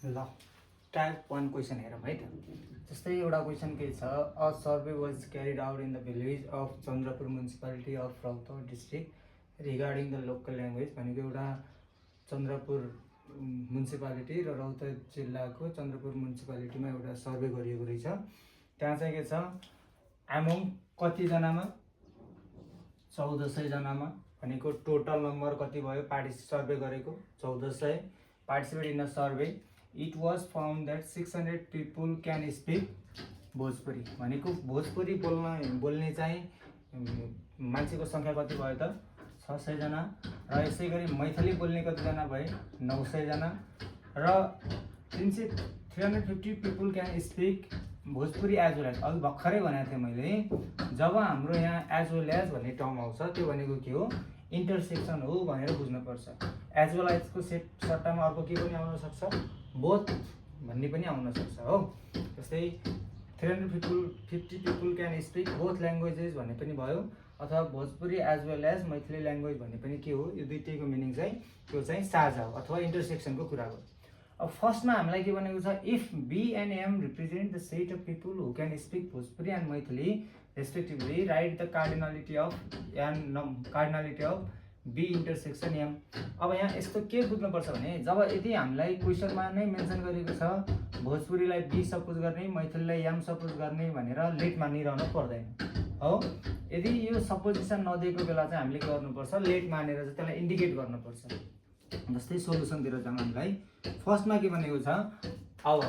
ल type 1 question हेरौँ है त। जस्तै एउटा क्वेसन के छ, a survey was carried out in the village of Chandrapur municipality of Rautahat district regarding the local language. भनेको एउटा चन्द्रपुर म्युनिसिपालिटी र रौतहट जिल्लाको चन्द्रपुर म्युनिसिपालिटीमा एउटा सर्वे गरिएको रहेछ। त्यहाँ चाहिँ के छ, एमोङ कतिजनामा 1400 जनामा, भनेको टोटल नम्बर कति भयो सर्वे गरेको 1400। Participate in the survey, it was found that 600 people can speak Bhojpuri. भनेको भोजपुरी बोल्ने चाहिँ मान्छेको सङ्ख्या कति भयो त 600 जना, र यसै गरी मैथिली बोल्ने कतिजना भए 900 जना, र 350 people can speak Bhojpuri as well as. अघि भर्खरै भनेको थिएँ मैले, जब हाम्रो यहाँ एज वेल एज भन्ने टर्म आउँछ त्यो भनेको के हो, इन्टरसेक्सन हो भनेर बुझ्नुपर्छ। एज वेल एजको सट्टामा अर्को के पनि आउन सक्छ, बोथ भन्ने पनि आउन सक्छ हो। जस्तै 350 people can speak both languages भन्ने पनि भयो, अथवा Bhojpuri as well as Maithili language भन्ने पनि के हो, यो दुइटैको मिनिङ चाहिँ त्यो चाहिँ साझा हो अथवा इन्टरसेक्सनको कुरा हो। अब फर्स्टमा हामीलाई के भनेको छ, if B and M represent the set of people who can speak Bhojpuri and Maithili respectively, write the cardinality of B intersection M. अब यहाँ यस्तो के बुझ्नुपर्छ भने, जब यदि हामीलाई क्वेसनमा नै मेन्सन गरेको छ भोजपुरीलाई बी सपोज गर्ने, मैथिलीलाई एम सपोज गर्ने भनेर लेट मानिरहनु पर्दैन हो। यदि यो सपोजिसन नदिएको बेला चाहिँ हामीले के गर्नुपर्छ, लेट मानेर चाहिँ त्यसलाई इन्डिकेट गर्नुपर्छ। जस्तै सोलुसनतिर जाउँ। हामीलाई फर्स्टमा के भनेको छ, अब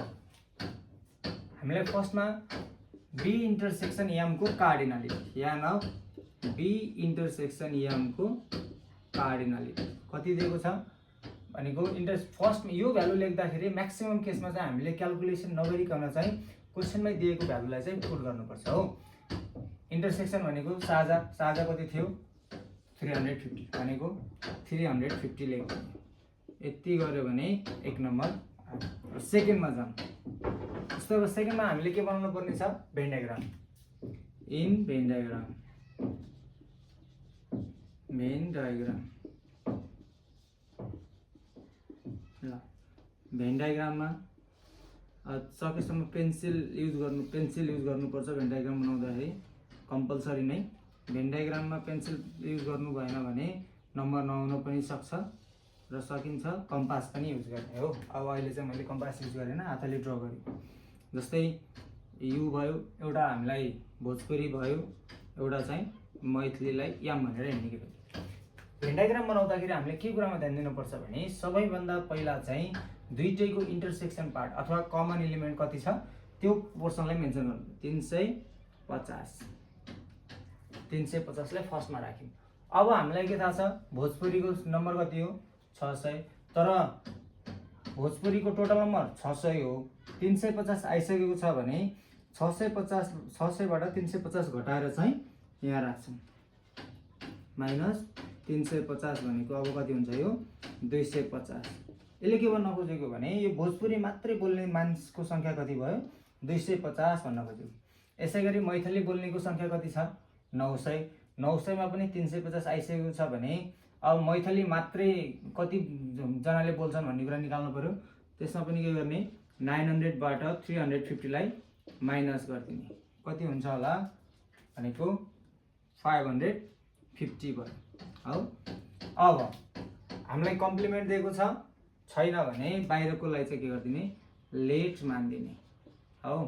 हामीलाई फर्स्टमा बी इन्टरसेक्सन एमको cardinality, n of B intersection एमको कार्डिनालिटी कति दिएको छ भनेको, फर्स्टमा यो भ्यालु लेख्दाखेरि म्याक्सिमम केसमा चाहिँ हामीले क्यालकुलेसन नगरिकन चाहिँ क्वेसनमै दिएको भ्यालुलाई चाहिँ पुट गर्नुपर्छ हो। इन्टरसेक्सन भनेको साझा कति थियो 350, भनेको 350 लेख्यो। यति गऱ्यो भने 1 नम्बर। सेकेन्डमा जाउँ। जस्तो अब सेकेन्डमा हामीले के बनाउनु पर्ने छ, van diagram. In van diagram ल भेन डायग्राममा सकेसम्म पेन्सिल युज गर्नुपर्छ भेन डायग्राम बनाउँदाखेरि, कम्पलसरी नै। भेन डायग्राममा पेन्सिल युज गर्नु भएन भने नम्बर नआउन पनि सक्छ र सकिन्छ कम्पास पनि युज गर्ने हो। अब अहिले चाहिँ मैले कम्पास युज गरेन, हातले ड्र गरेँ। जस्तै यु भयो, एउटा हामीलाई भोजपुरी भयो, एउटा चाहिँ मैथिलीलाई याम भनेर इन्डिकेट गर्यो। भेन डायग्राम बनाउँदाखेरि हामीले के कुरामा ध्यान दिनुपर्छ भने, सबैभन्दा पहिला चाहिँ दुईटैको इन्टरसेक्सन पार्ट अथवा कमन एलिमेन्ट कति छ त्यो पोर्सनलाई मेन्सन गर्नु। 350 लाई फर्स्टमा राख्यौँ। अब हामीलाई के थाहा छ, भोजपुरीको नम्बर कति हो 600, तर भोजपुरीको टोटल नम्बर 600 हो। 350 आइसकेको छ भने 600बाट 350 घटाएर चाहिँ यहाँ राख्छौँ, माइनस 350 भनेको अब कति हुन्छ, यो 250। यसले के भन्न खोजेको भने, यो भोजपुरी मात्रै बोल्ने मान्छेको सङ्ख्या कति भयो 250 भन्न खोजेको। यसै गरी मैथिली बोल्नेको सङ्ख्या कति छ 900 मा पनि 350 आइसकेको छ भने अब मैथिली मात्रै कति जनाले बोल्छन् भन्ने कुरा निकाल्नु पर्यो। त्यसमा पनि के गर्ने, 900बाट 350 लाई माइनस गरिदिने, कति हुन्छ होला भनेको 550 भयो हो। अब हामीलाई कम्प्लिमेन्ट दिएको छैन भने बाहिरकोलाई चाहिँ के गरिदिने, लेट मानिदिने हो।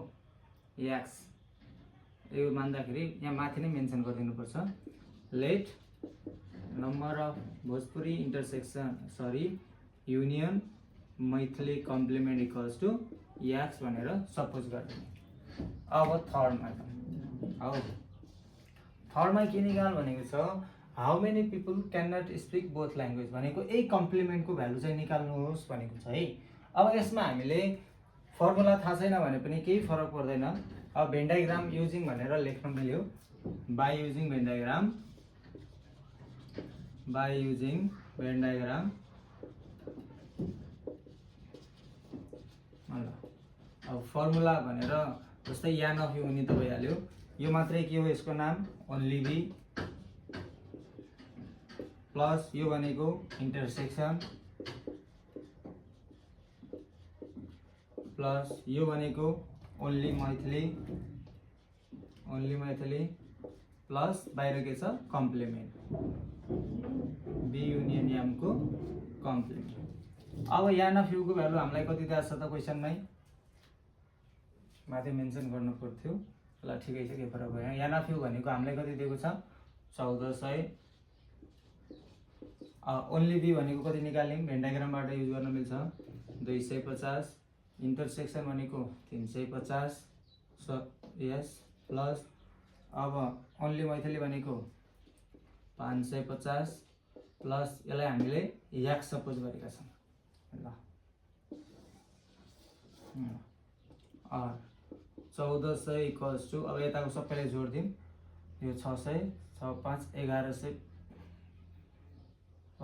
एक्स यो मान्दाखेरि यहाँ माथि नै मेन्सन गरिदिनुपर्छ, let number of Bhojpuri union Maithili complement equals to X भनेर सपोज गरिदिने। अब थर्डमा हो, थर्डमा के निकाल भनेको छ, how many people can not speak both language भनेको यही कम्प्लिमेन्टको भ्यालु चाहिँ निकाल्नुहोस् भनेको छ है। अब यसमा हामीले फर्मुला थाहा छैन भने पनि केही फरक पर्दैन। अब भेन डायग्राम युजिङ भनेर लेख्न मिल्यो, बाई युजिङ भेन डायग्राम अब फर्मुला भनेर जस्तै यान अफ यु हुने त भइहाल्यो। यो मात्रै के हो, यसको नाम ओन्ली बी, प्लस यो भनेको इन्टरसेक्सन प्लस यो भनेको ओन्ली मैथिली प्लस बाहिर के छ कम्प्लिमेन्ट बी युनियन एमको कम्प्लिमेन्ट। अब यान अफ युको भ्यालु हामीलाई कति दिएको छ त क्वेसनमै माथि मेन्सन गर्नु पर्थ्यो। ल ठिकै छ, के फरक भयो। यान अफ यु भनेको हामीलाई कति दिएको छ 1400। ओन्ली बी भनेको कति निकाल्यौँ भेन डायग्रामबाट युज गर्न मिल्छ 250। इन्टरसेक्सन भनेको 350 यस प्लस अब ओन्ली मैथिली भनेको 550 प्लस यसलाई हामीले एक्स सपोज गरेका छौँ। ल 1400 इक्वल्स टु अब यताको सबैलाई जोडिदिउँ यो 600 6 5 1100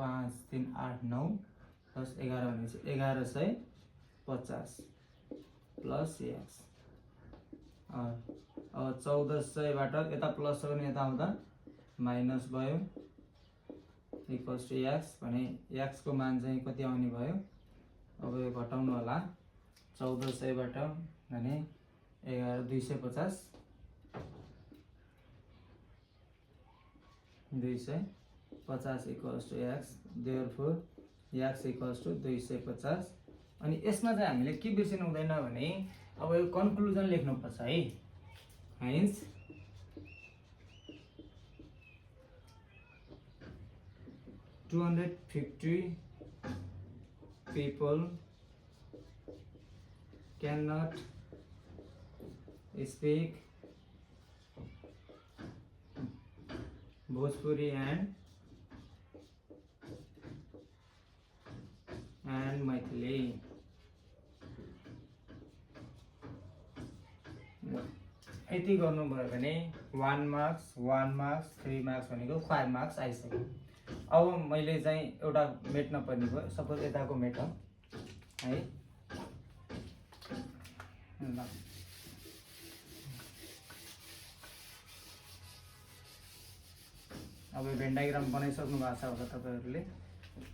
5 3 8 9 प्लस 11 भनेपछि 1150 प्लस एक्स। अब 1400बाट यता प्लस छ भने यता आउँदा माइनस भयो इक्वल्स टु एक्स भने एक्सको मान चाहिँ कति आउने भयो। अब यो घटाउनु होला 1400बाट भने 250 equals to X therefore X equals to 250। अनि यसमा चाहिँ हामीले के बिर्सिनु हुँदैन भने अब यो कन्क्लुजन लेख्नुपर्छ है। Hence 250 people cannot speak Bhojpuri and Maithili। यति गर्नुभयो भने 1 मार्क्स 3 मार्क्स भनेको 5 मार्क्स आइसक्यो। अब मैले चाहिँ एउटा मेट्न पर्ने भयो, सपोज यताको मेट है। ल अब भेन डायग्राम बनाइसक्नु भएको छ होला तपाईहरुले।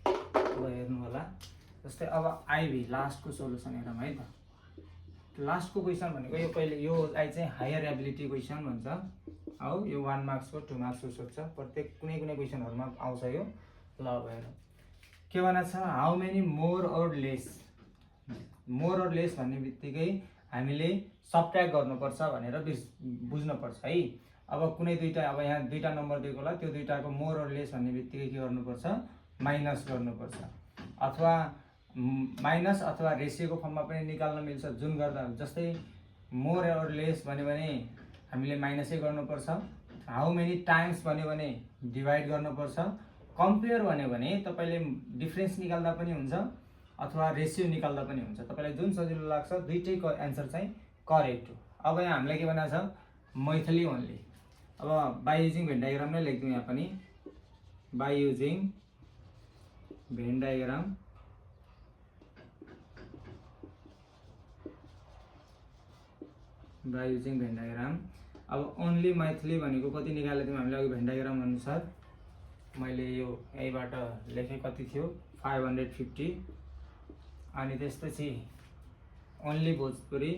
अब हेर्नु होला जस्तै अब आइभी लास्टको सोलुसन हेरौँ है त। लास्टको क्वेसन भनेको यो पहिले यो आई चाहिँ हायर एबिलिटी क्वेसन भन्छ। अब यो 1 मार्क्सको 2 मार्क्सको सोध्छ, प्रत्येक कुनै क्वेसनहरुमा आउँछ यो। ल अब हेरौँ के भनेको छ how many more or lace. More or lace भन्ने बित्तिकै हामीले सबट्र्याक्ट गर्नुपर्छ भनेर बुझ्नुपर्छ है। अब कुनै दुईटा अब यहाँ दुईटा नम्बर दिएको होला त्यो दुईटाको मोर और लेस भन्ने बित्तिकै के गर्नुपर्छ माइनस गर्नुपर्छ अथवा माइनस अथवा रेसियोको फर्ममा पनि निकाल्न मिल्छ। जुन गर्दा जस्तै मोर और लेस भन्यो भने हामीले माइनसै गर्नुपर्छ। हाउ मेनी टाइम्स भन्यो भने डिभाइड गर्नुपर्छ। कम्पेयर भन्यो भने तपाईले डिफरेन्स निकाल्दा पनि हुन्छ अथवा रेसियो निकाल्दा पनि हुन्छ, तपाईलाई जुन सजिलो लाग्छ। दुईटैको एन्सर चाहिँ करेक्ट हो। अब यहाँ हामीलाई के भनेको छ मैथिली ओन्ली। अब बाई युजिङ भेन डायग्राम नै लेख्दिउँ यहाँ पनि बाई युजिङ भेन डायग्राम अब ओन्ली मैथिली भनेको कति निकालेको थियौँ हामीले अघि भेन डायग्राम अनुसार। मैले यो यहीबाट लेखेँ कति थियो 550। अनि त्यसपछि ओन्ली भोजपुरी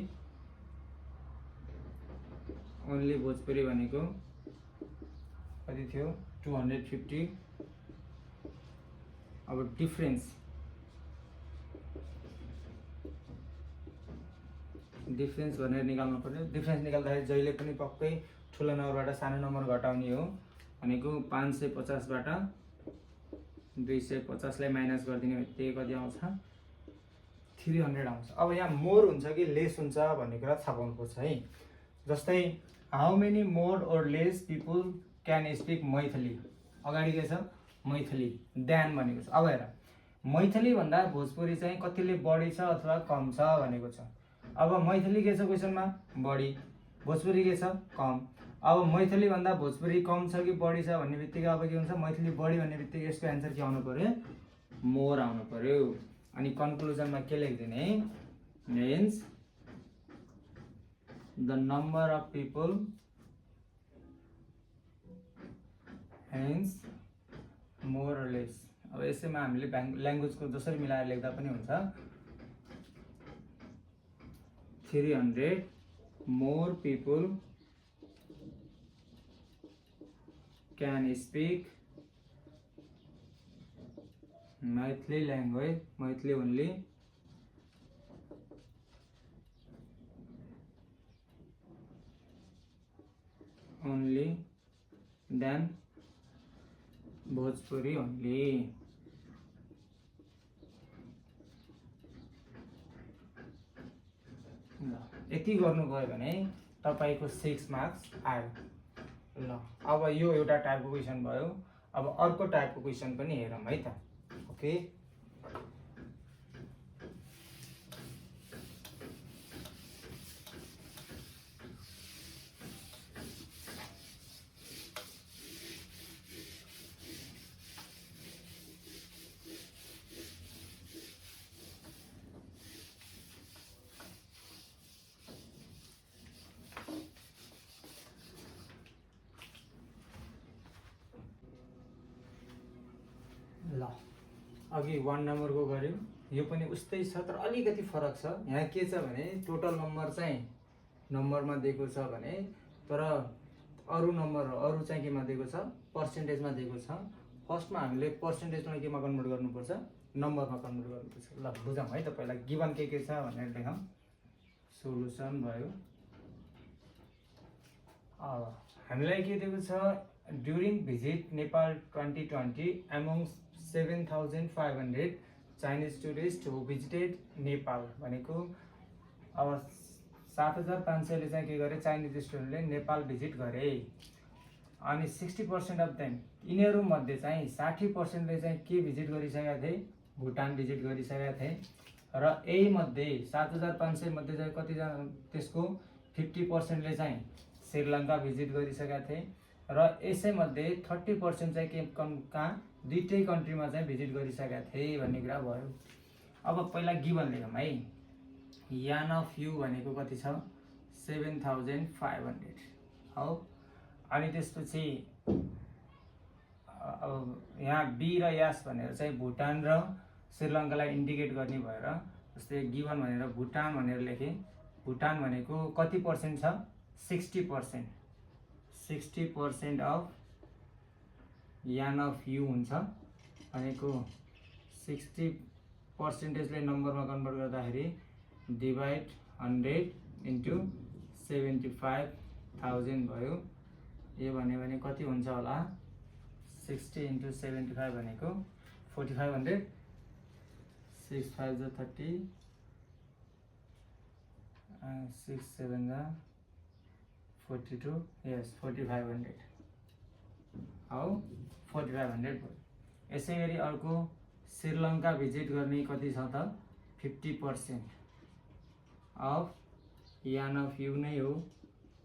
भनेको कति थियो 250। अब डिफरेन्स भनेर निकाल्नु पर्यो। डिफरेन्स निकाल्दाखेरि जहिले पनि पक्कै ठुलो नम्बरबाट सानो नम्बर घटाउने हो भनेको 550बाट 250 लाई माइनस गरिदिने बित्तिकै कति आउँछ 300 आउँछ। अब यहाँ मोर हुन्छ कि लेस हुन्छ भन्ने कुरा थाहा पाउनुपर्छ है। जस्तै how many more or less people can speak Maithili. अगाडि के छ मैथिली देन भनेको छ। अब हेर मैथिली भन्दा भोजपुरी चाहिँ कतिले बढी छ अथवा कम छ भनेको छ। अब मैथिली के छ क्वेसनमा बढी, भोजपुरी के छ कम। अब मैथिली भन्दा भोजपुरी कम छ कि बढी छ भन्ने बित्तिकै अब के हुन्छ मैथिली बढी भन्ने बित्तिकै यसको एन्सर के आउनु पर्यो मोर आउनु पर्यो। अनि कन्क्लुजनमा के लेख्दिने means the number of people hence more or less। अब यसैमा हामीले ल्याङ्ग्वेजको जसरी मिलाएर लेख्दा पनि हुन्छ। 300 more people can speak Maithili language, Maithili only, than Bhojpuri only. यति गर्नुभयो भने तपाईको 6 मार्क्स आयो। ल अब यो एउटा टाइपको क्वेशन भयो। अब अर्को टाइपको क्वेशन पनि हेरौँ है त। ओके, ल अघि 1 नम्बरको गर्यो, यो पनि उस्तै छ तर अलिकति फरक छ। यहाँ के छ भने टोटल नम्बर चाहिँ नम्बरमा दिएको छ भने तर अरु नम्बर अरु चाहिँ केमा दिएको छ, पर्सेन्टेजमा दिएको छ। फर्स्टमा हामीले पर्सेन्टेजमा केमा कन्भर्ट गर्नुपर्छ, नम्बरमा कन्भर्ट गर्नुपर्छ। ल बुझौँ है त। पहिला गिवन के छ भनेर लेखौँ। सोलुसन भयो। अब हामीलाई के दिएको छ, during visit Nepal 2020 among 7,500 Chinese tourist who visited Nepal भनेको अब 7,500 चाहिँ के गरे, चाइनिज स्टुडेन्टले नेपाल भिजिट गरे। अनि 60% अफ देम, यिनीहरू मध्ये चाहिँ 60%ले चाहिँ के भिजिट गरिसकेका थिए, भुटान भिजिट गरिसकेका थिए। र यही मध्ये 7,500 मध्ये चाहिँ कतिजना, त्यसको 50%ले चाहिँ श्रीलङ्का भिजिट गरिसकेका थिए। र यसै मध्ये 30% चाहिँ के कहाँ, दुईटै कन्ट्रीमा चाहिँ भिजिट गरिसकेका थिए भन्ने कुरा भयो। अब पहिला गिवन लेखौँ है। यान अफ यु भनेको कति छ, 7,500 हो। अनि त्यसपछि अब यहाँ बी र यास भनेर चाहिँ भुटान र श्रीलङ्कालाई इन्डिकेट गर्ने भएर जस्तै गिवन भनेर भुटान भनेर लेखेँ। भुटान भनेको कति पर्सेन्ट छ, 60%। 60% अफ यान अफ यु हुन्छ भनेको 60%ले नम्बरमा कन्भर्ट गर्दाखेरि डिभाइड 100 इन्टु 75,000 भयो। यो भने कति हुन्छ होला, 60 इन्टु 75 भनेको 4500, 6 5 जा 30, 6 7 जा 42, यस 4500 हो, 4500 भयो। यसै गरी अर्को श्रीलङ्का भिजिट गर्ने कति छ त, 50% अफ यान अफ यु नै हो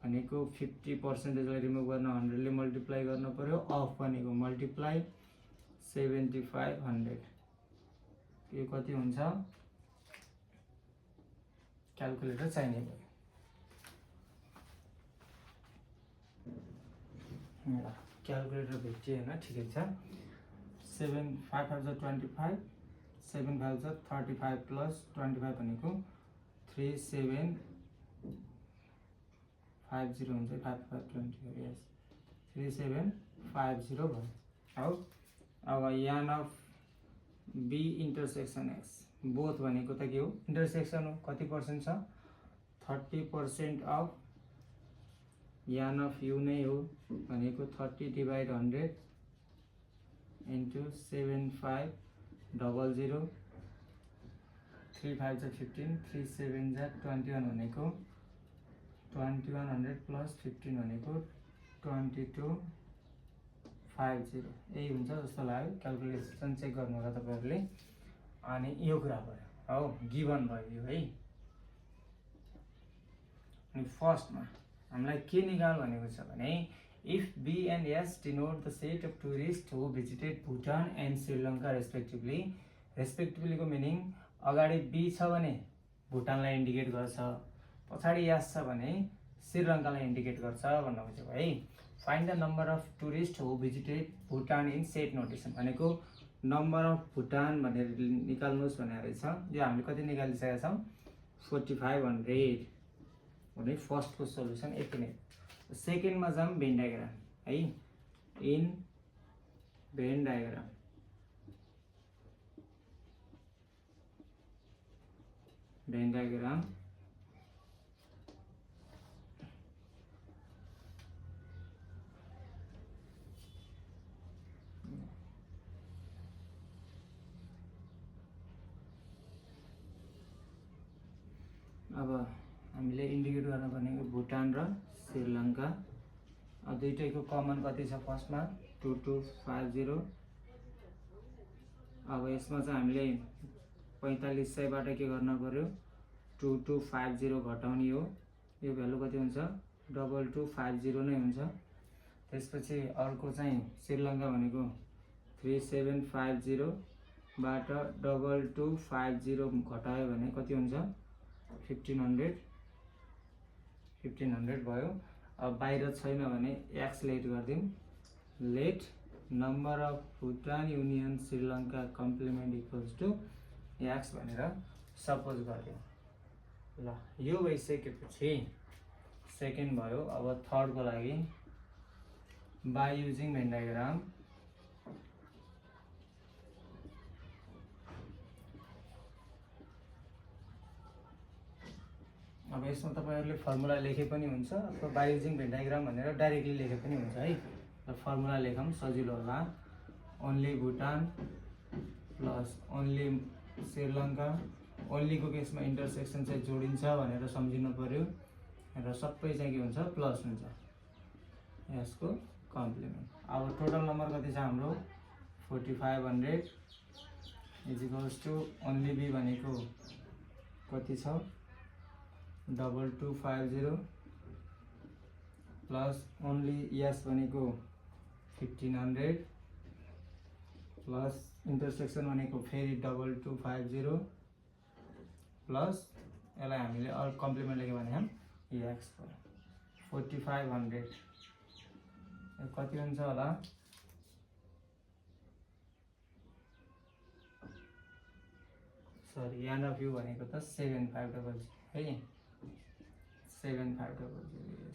भनेको 50%लाई रिमुभ गर्न 100 ले मल्टिप्लाई गर्न पर्यो। अफ भनेको मल्टिप्लाई 7500, यो कति हुन्छ, क्याल्कुलेटर चाहिने भयो। क्याल्कुलेटर भेटियो होइन, ठिकै छ। 7 5 5 जा 25, 7 5 जा 35 प्लस 25 भनेको 3750 हुन्छ। 5 5 20, यस 3750 भयो हो। अब n of B intersection X, both भनेको त के हो, इन्टरसेक्सन हो। कति पर्सेन्ट छ, 30% अफ यान अफ यु नै हो भनेको 30 डिभाइड 100 इन्टु 7500, 3 5 जा 15, 3 7 जा 21 भनेको 2100 प्लस 15 भनेको 2250, यही हुन्छ जस्तो लाग्यो। क्याल्कुलेसन चेक गर्नु होला तपाईहरुले। अनि यो कुरा भयो हो, गिवन भयो यो है। अनि फर्स्टमा हामीलाई के निकाल भनेको छ भने, if B and S denote the set of tourist who visited Bhutan and Sri Lanka respectively को मिनिङ, अगाडि बी छ भने भुटानलाई इन्डिकेट गर्छ, पछाडि एस छ भने श्रीलङ्कालाई इन्डिकेट गर्छ भन्नु खोजेको है। Find the number of tourist who visited Bhutan in set notation भनेको नम्बर अफ भुटान भनेर निकाल्नुहोस् भनेर छ। यो हामीले कति निकालिसकेका छौँ, 4500 भने फर्स्टको सल्युसन यति नै। सेकेन्डमा जाऊँ भेन डायग्राम है। इन भेन डायग्राम अब हामीले इन्डिकेट गर्न भनेको भुटान र श्रीलङ्का। दुईटैको कमन कति छ फर्स्टमा 2250। अब यसमा चाहिँ हामीले 4500 बाट के गर्न पर्यो 2250 घटाउने हो। यो भ्यालु कति हुन्छ 2250 नै हुन्छ। त्यसपछि अर्को चाहिँ श्रीलङ्का भनेको 3750 बाट 2250 घटायो भने कति हुन्छ 1500 भयो। अब बाहिर छैन भने एक्स लेट गरिदिउँ। Let number of Bhutan union Sri Lanka complement equals to X भनेर सपोज गरिदिउँ। ल यो भइसकेपछि सेकेन्ड भयो। अब थर्डको लागि बाई युजिङ भेन डायग्राम अब यसमा तपाईहरुले फर्मुला लेखे पनि हुन्छ अथवा बाई युजिङ भेन डायग्राम भनेर डाइरेक्टली लेखे पनि हुन्छ है। र फर्मुला लेखौँ सजिलो होला। Only Bhutan plus only Sri Lanka. ओन्लीको केसमा इन्टरसेक्सन चाहिँ जोडिन्छ भनेर सम्झिनु पर्यो र सबै चाहिँ के हुन्छ प्लस हुन्छ यसको कम्प्लिमेन्ट। अब टोटल नम्बर कति छ हाम्रो 4500 is equals to only B भनेको कति छ 2250 प्लस ओन्ली यस भनेको 1500 प्लस इन्टरसेक्सन भनेको फेरि 2250 प्लस यसलाई हामीले अरू कम्प्लिमेन्ट लेख्यो भने हम एक्स 4500 कति हुन्छ होला सरी एन अफ यु भनेको त 7500 है 7500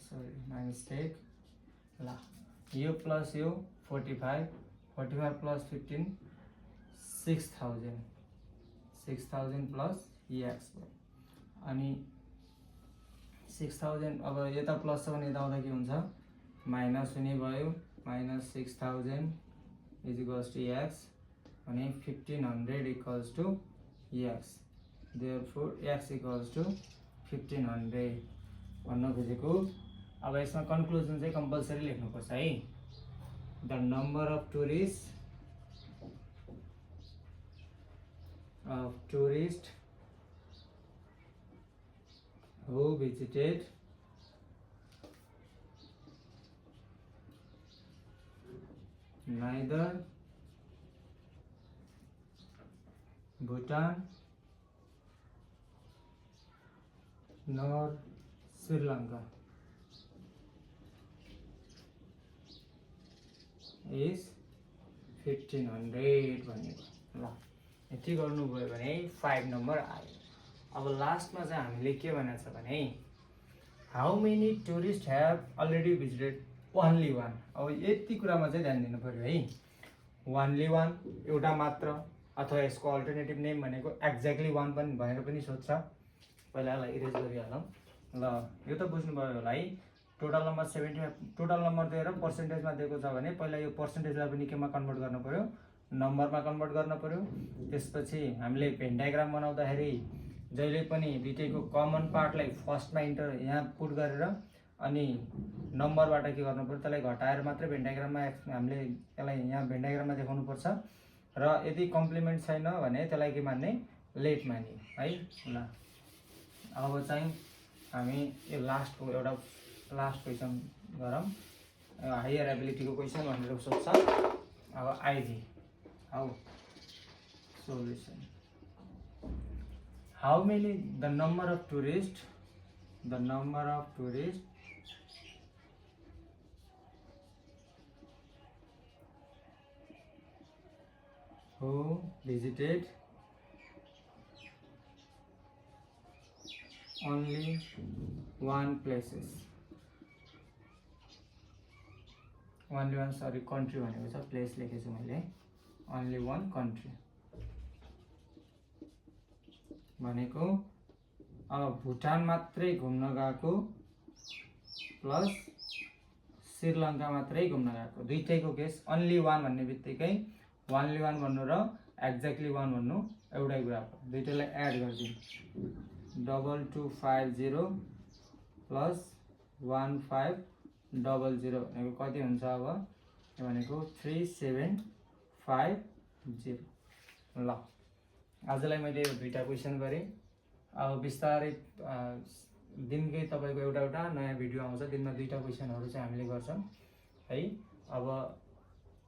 सरी माई मिस्टेक। ल यो प्लस यो 45 प्लस 15 6000 प्लस एक्स अनि 6000 अब यता प्लस छ भने यता आउँदा के हुन्छ माइनस हुने भयो minus 6000 is equals to X अनि 1500 equals to X. Therefore X equals to 1500 भन्न खोजेको। अब यसमा कन्क्लुजन चाहिँ कम्पलसरी लेख्नुपर्छ है। The number of tourist who visited neither Bhutan nor Sri Lanka is 1500 भनेको। ल यति गर्नुभयो भने 5 नम्बर आयो। अब लास्टमा चाहिँ हामीले के भनेको छ भने how many tourist have already visited only one. अब यति कुरामा चाहिँ ध्यान दिनु पर्यो है। ओन्ली वान एउटा मात्र अथवा यसको अल्टरनेटिभ नेम भनेको एक्ज्याक्टली वान पनि भनेर पनि सोध्छ। पहिला यसलाई इरेज गरिहालौँ। ल यो त बुझ्नुभयो होला है। टोटल नम्बर 75 टोटल नम्बर दिएर पर्सेन्टेजमा दिएको छ भने पहिला यो पर्सेन्टेजलाई पनि केमा कन्भर्ट गर्नु पर्यो नम्बरमा कन्भर्ट गर्नु पर्यो। त्यसपछि हामीले भेन डायग्राम बनाउँदाखेरि जहिले पनि दुईटैको कमन पार्टलाई फर्स्टमा यहाँ पुट गरेर अनि नम्बरबाट के गर्नु पर्यो त्यसलाई घटाएर मात्रै भेन डायग्राममा हामीले त्यसलाई यहाँ भेन डायग्राममा देखाउनु पर्छ। र यदि कम्प्लिमेन्ट छैन भने त्यसलाई के मान्ने लेट मान्ने है। ल अब चाहिँ हामी यो लास्टको एउटा लास्ट क्वेसन गरौँ। हायर एबिलिटीको क्वेसन भनेर सोध्छ। अब ID how solution how many the number of tourists who visited only one places, only one, sorry country भनेको छ, प्लेस लेखेको छु मैले, only one country भनेको अब भुटान मात्रै घुम्न गएको प्लस श्रीलङ्का मात्रै घुम्न गएको, दुईटैको केस only one भन्ने बित्तिकै only one भन्नु र एक्ज्याक्टली one भन्नु एउटै कुरा हो, दुईटैलाई एड गरिदिनु, 2250 प्लस 1500 भनेको कति हुन्छ, अब यो भनेको 3750। ल आजलाई मैले यो दुईटा क्वेसन गरेँ। अब बिस्तारै दिनकै तपाईँको एउटा एउटा नयाँ भिडियो आउँछ, दिनमा दुईटा क्वेसनहरू चाहिँ हामीले गर्छौँ है। अब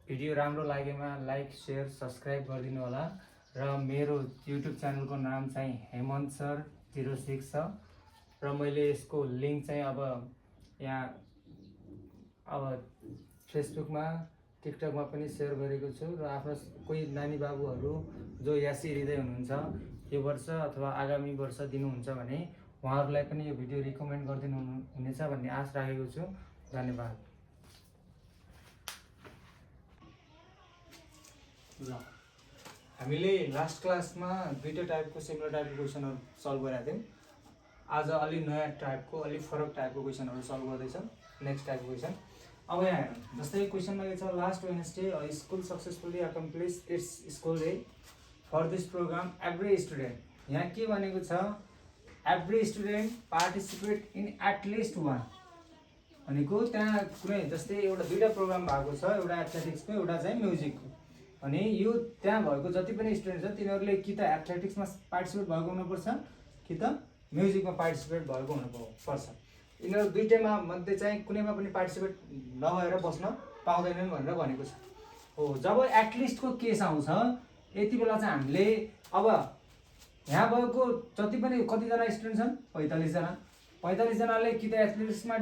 भिडियो राम्रो लागेमा लाइक सेयर सब्सक्राइब गरिदिनु होला र मेरो युट्युब च्यानलको नाम चाहिँ हेमन्त सर 06 छ र मैले यसको लिङ्क चाहिँ अब यहाँ अब फेसबुकमा टिकटकमा पनि सेयर गरेको छु र आफ्नो कोही नानी बाबुहरू जो यासी हृदय हुनुहुन्छ यो वर्ष अथवा आगामी वर्ष दिनुहुन्छ भने उहाँहरूलाई पनि यो भिडियो रिकमेन्ड गरिदिनु हुनेछ भन्ने आश राखेको छु। धन्यवाद। ल हामीले लास्ट क्लासमा दुईटा टाइपको सिमिलर टाइपको क्वेसनहरू सल्भ गरेका थियौँ। आज अलि नयाँ टाइपको अलि फरक टाइपको क्वेसनहरू सल्भ गर्दैछौँ। नेक्स्ट टाइपको क्वेसन अब यहाँ हेर्नु, जस्तै क्वेसनमा के छ, last Wednesday school successfully accomplish its school day for this program every student. यहाँ के भनेको छ, every student participate in at least one भनेको त्यहाँ कुनै जस्तै एउटा दुईटा प्रोग्राम भएको छ, एउटा एथलेटिक्सको एउटा चाहिँ म्युजिकको, अनि यो त्यहाँ भएको जति पनि स्टुडेन्ट छ तिनीहरूले कि त एथलेटिक्समा पार्टिसिपेट भएको हुनुपर्छ कि त म्युजिकमा पार्टिसिपेट भएको हुनुपर्छ। यिनीहरू दुईटैमा मध्ये चाहिँ कुनैमा पनि पार्टिसिपेट नभएर बस्न पाउँदैनन् भनेर भनेको छ हो। जब एटलिस्टको केस आउँछ यति बेला चाहिँ हामीले अब यहाँ भएको जति पनि कतिजना स्टुडेन्ट छन् 45 जना, 45 जनाले कि त एथलेटिक्समा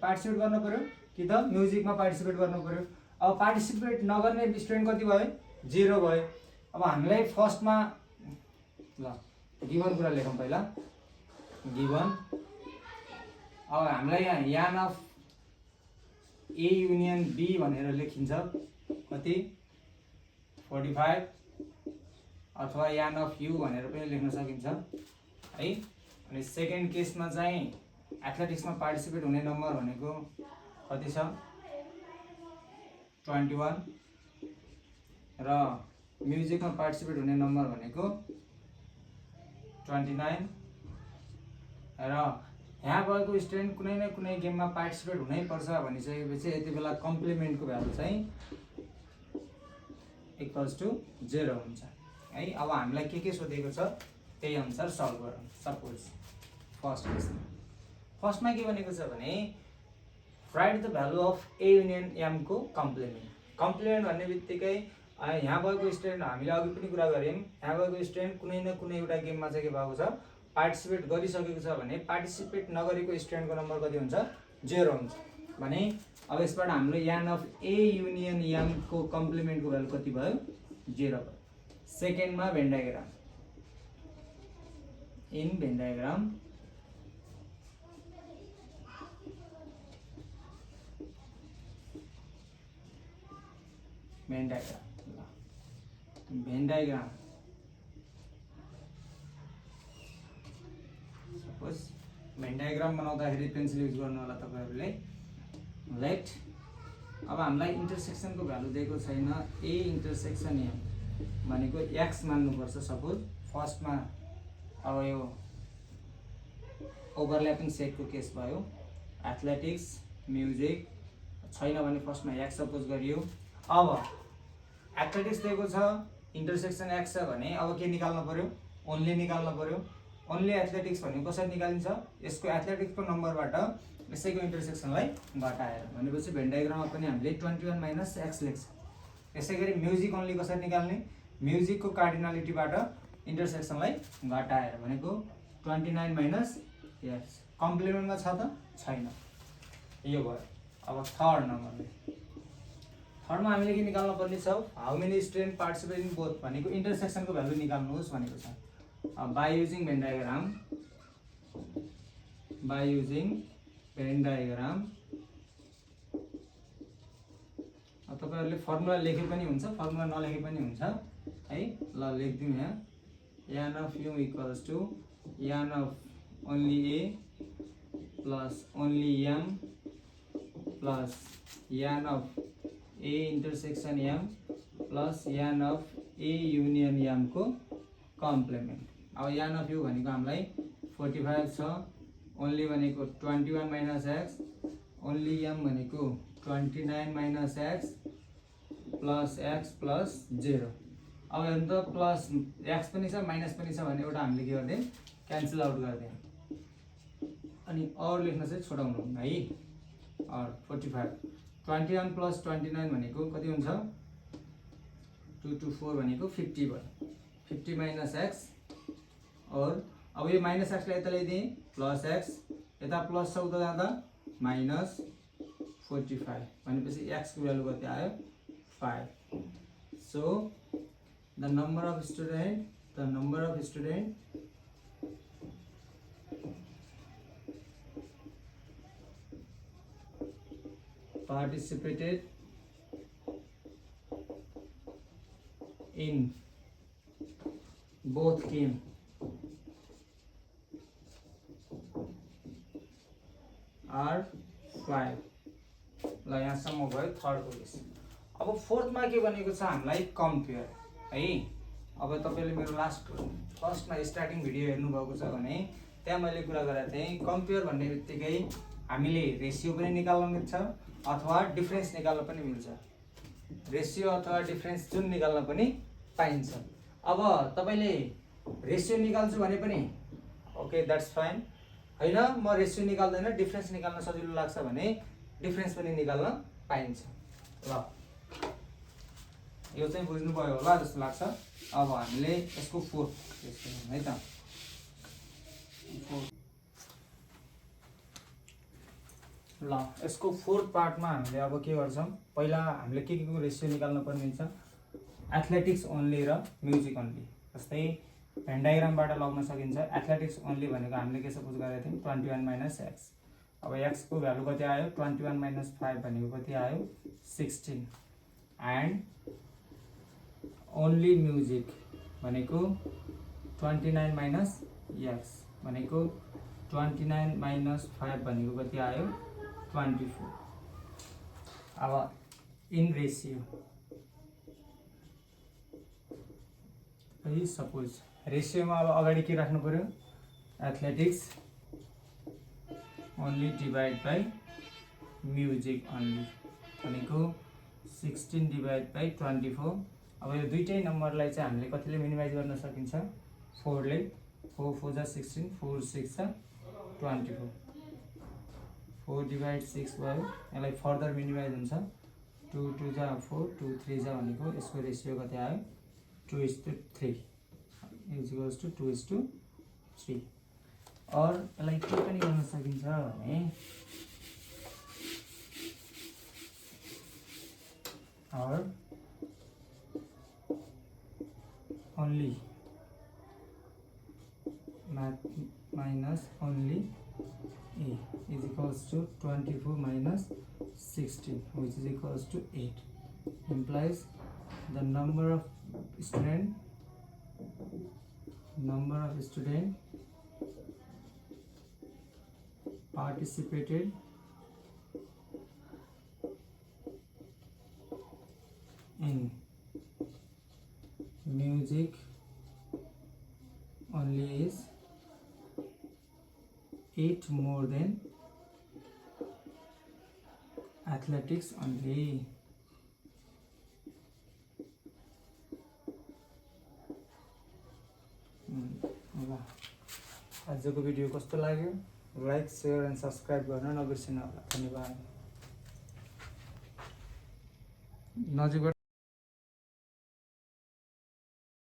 पार्टिसिपेट गर्नु पर्यो कि त म्युजिकमा पार्टिसिपेट गर्नु पर्यो। अब पार्टिसिपेट नगर्ने स्टुडेन्ट कति भयो, 0 भयो। अब हामीलाई फर्स्टमा ल गिभन कुरा लेखौँ पहिला, गिभन अब हामीलाई यहाँ यान अफ ए युनियन बी भनेर लेखिन्छ कति 45 अथवा यान अफ यु भनेर पनि लेख्न सकिन्छ है। अनि सेकेन्ड केसमा चाहिँ एथलेटिक्समा पार्टिसिपेट हुने नम्बर भनेको कति छ 21 र म्युजिकमा पार्टिसिपेट हुने नम्बर भनेको 29 र यहाँ भएको स्टुडेन्ट कुनै न कुनै गेममा पार्टिसिपेट हुनै पर्छ भनिसकेपछि यति बेला कम्प्लिमेन्टको भ्यालु चाहिँ इक्वल्स टु 0 हुन्छ है। अब हामीलाई के सोधेको छ त्यही अनुसार सल्भ गरौँ। सपोज फर्स्टमा के भनेको छ भने write the value of A union M को कम्प्लिमेन्ट। कम्प्लिमेन्ट भन्ने बित्तिकै यहाँ भएको स्टुडेन्ट हामीले अघि पनि कुरा गऱ्यौँ, यहाँ भएको स्टुडेन्ट कुनै न कुनै एउटा गेममा चाहिँ के भएको छ पार्टिसिपेट गरिसकेको छ भने पार्टिसिपेट नगरेको स्टुडेन्टको नम्बर कति हुन्छ 0 हुन्छ भने अब यसबाट हाम्रो यान अफ ए युनियन एम को कम्प्लिमेन्टको भ्यालु कति भयो 0 भयो। सेकेन्डमा van diagram, in van diagram van diagram suppose van diagram बनाउँदाखेरि पेन्सिल युज गर्नु होला तपाईहरुले। राइट, अब हामीलाई इन्टरसेक्सनको भ्यालु दिएको छैन, ए इन्टरसेक्सन एम भनेको एक्स मान्नुपर्छ। सपोज फर्स्टमा अब यो ओभरल्यापिङ सेटको केस भयो, एथलेटिक्स म्युजिक छैन भने फर्स्टमा एक्स सपोज गरियो। अब एथलेटिक्स दिएको छ, इन्टरसेक्सन एक्स छ भने अब के निकाल्नु पर्यो, ओन्ली निकाल्नु पर्यो। ओन्ली एथलेटिक्स भनेको कसरी निकालिन्छ, यसको एथलेटिक्सको नम्बरबाट यसैको इन्टरसेक्सनलाई घटाएर भनेपछि भेन डायग्राममा पनि हामीले 21 माइनस एक्स लेख्छ। यसै गरी म्युजिक ओन्ली कसरी निकाल्ने, म्युजिकको कार्डिनालिटीबाट इन्टरसेक्सनलाई घटाएर भनेको 29 माइनस एक्स। कम्प्लिमेन्टमा छ त छैन, यो भयो। अब थर्ड नम्बरमा हामीले के निकाल्नु पर्ने छ, how many student participate in both भनेको इन्टरसेक्सनको भ्यालु निकाल्नुहोस् भनेको छ। By using Venn diagram by using Venn diagram. तपाईहरुले फर्मुला लेखे पनि हुन्छ, फर्मुला नलेखे पनि हुन्छ है। ल लेख्दियौ यहाँ n of u equals to n of only a plus only m plus n of a intersection m plus n of a union m को कम्प्लिमेन्ट। अब n of u भनेको हामीलाई 45 छ, only भनेको 21 minus x, only m भनेको 29 minus x plus x plus 0। अब हेर्नु त प्लस x पनि छ माइनस पनि छ भने एउटा हामीले के गर्दियौं क्यान्सल आउट गर्दियौं अनि और लेख्न चाहिँ छोडाउनु है। और 45 21 plus 29 भनेको कति हुन्छ 2 to 4 भनेको 50 भयो। 50 minus x और अब यो माइनस x लाई यता ल्याइदिए प्लस x, यता प्लस छ उता जाँदा माइनस 45 भनेपछि x को भ्यालु कति आयो 5। So the number of student participated in both game are 5। ल यहाँसम्म भयो थर्ड क्वेशन। अब फोर्थ मा के भनेको छ हामीलाई कम्पेयर है। अब तपाईले मेरो लास्ट फर्स्टमा स्टार्टिङ भिडियो हेर्नु भएको छ भने त्यहाँ मैले कुरा गरेको थिएँ कम्पेयर भन्ने बित्तिकै हामीले रेशियो पनि निकाल्न मिल्छ अथवा डिफरेन्स निकाल्न पनि मिल्छ। रेशियो अथवा डिफरेन्स जुन निकाल्न पनि पाइन्छ। अब तपाईले रेशियो निकाल्छु भने पनि ओके द्याट्स फाइन हैन, म रेशियो निकाल्दैन डिफरेन्स निकाल्न सजिलो लाग्छ भने डिफरेन्स पनि निकाल्न पाइन्छ। ल यो चाहिँ बुझ्नु भयो होला जस्तो लाग्छ। अब हामीले यसको फोर्थ है त ल यसको फोर्थ पार्टमा हामीले अब के गर्छौं पहिला हामीले के को रेशियो निकाल्न पर्ने हुन्छ एथलेटिक्स ओन्ली र म्युजिक ओन्ली। जस्तै भेन डायग्रामबाट लगाउन सकिन्छ। एथलेटिक्स ओन्ली भनेको हामीले के सपोज गरेको थियौं 21 minus x। अब x को भ्यालु कति आयो 21 minus 5 भनेको कति आयो 16 एन्ड ओन्ली म्युजिक भनेको 29 minus x भनेको 29 minus 5 भनेको कति आयो 24। अब इन रेशियो है सपोज रेशियोमा अब अगाडि के राख्नु पर्यो athletics only divide by music only भनेको 16 डिभाइड बाइ 24। अब यो दुईटै नम्बरलाई चाहिँ हामीले कतिले मिनिमाइज गर्न सकिन्छ 4 ले 4 4 जा 16 4 6 जा 24 4 डिभाइड 6 भयो। यसलाई फर्दर मिनिमाइज हुन्छ 2 2 जा 4 2 3 जा भनेको यसको रेशियो कति आयो 2:3 इज इक्वल्स टु 2:3। और यसलाई के पनि गर्न सकिन्छ भने और only minus only a is equals to 24 minus 16 which is equals to 8 implies the number of student participated in music only is 8 more than athletics only। आजको भिडियो कस्तो लाग्यो लाइक शेयर एन्ड सब्स्क्राइब गर्न नबिर्सिनु होला। धन्यवाद। नजिकबाट